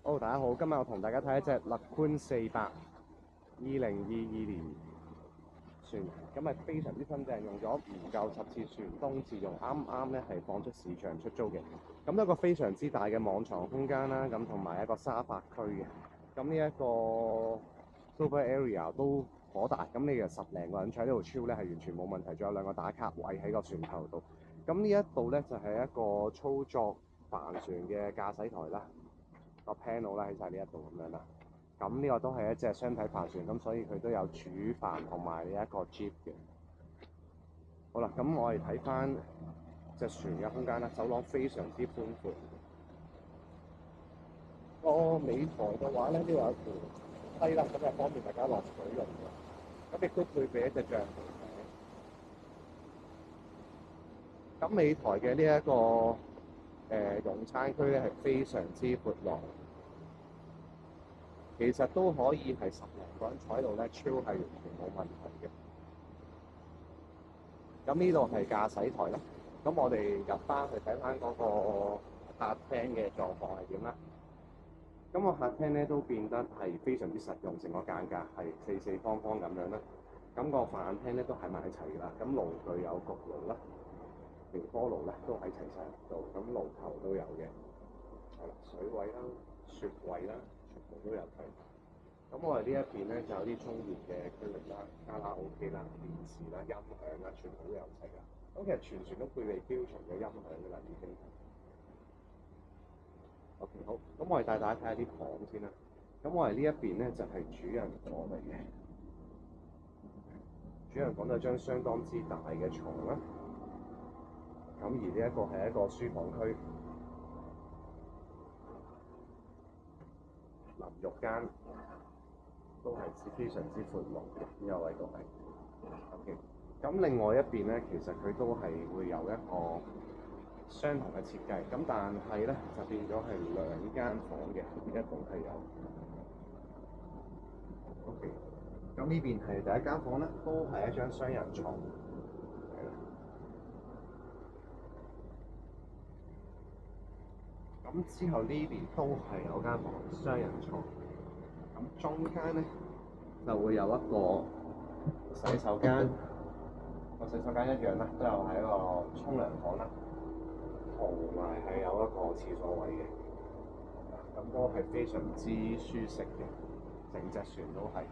好，大家好，今日我同大家睇一隻勒寬4002022年船，咁係非常之新淨，用咗唔夠10次船冬自用，啱啱咧係放出市場出租嘅。咁一個非常之大嘅網床空間啦，咁同埋一個沙發區嘅。咁呢一個 sofa area 都頗大，咁你嘅10零個人坐喺呢度 chill 咧係完全冇問題，仲有2個打卡位喺個船頭度。咁呢一度咧就係一個操作帆船嘅駕駛台啦。個 panel 啦喺晒呢一度咁樣啦。咁呢個都係一隻雙體帆船，咁所以佢都有主帆同埋呢一個 jeep 嘅。好啦，咁我哋睇翻隻船嘅空間啦，走廊非常之寬闊。個尾台嘅話咧，呢度有條梯啦，咁就方便大家落水用嘅。咁亦都配備一隻帳篷艇。咁尾台嘅呢一個用餐區咧係非常之闊落。其實都可以係10零個人坐喺度咧 chill 係完全冇問題嘅。咁呢度係駕駛台啦。咁我哋入翻去睇翻嗰個客廳嘅狀況係點啦。咁個客廳咧都變得係非常之實用，成個間隔係四四方方咁樣啦。咁個飯廳咧都係埋齊㗎啦。咁爐具有焗爐啦，微波爐咧都喺齊晒度。咁爐頭都有嘅，係啦，水位啦、雪櫃啦，全部都有齊。咁我哋呢一邊咧就有啲充電嘅區域啦、卡拉 OK 啦、電視啦、音響啦，全部都有齊㗎。咁其實全船都配備標準嘅音響㗎啦，已經。OK， 好，咁我哋帶大家睇下啲房先啦。咁我哋呢一邊咧就係主人房嚟嘅。主人房就有張相當之大嘅床啦。咁而呢一個係一個書房區，淋浴間都係非常之闊落嘅，呢個位都係。OK，咁另外一邊咧，其實佢都係會有一個相同嘅設計，咁但係咧就變咗係2間房嘅，呢一度係有。OK，咁呢邊係第一間房咧，都係一張雙人床，係啦。咁之後呢邊都係有間房雙人床，咁中間咧就會有一個洗手間，個洗手間一樣啦，都有係一個沖涼房啦，同埋係有一個廁所位嘅，咁都係非常之舒適嘅，成隻船都係。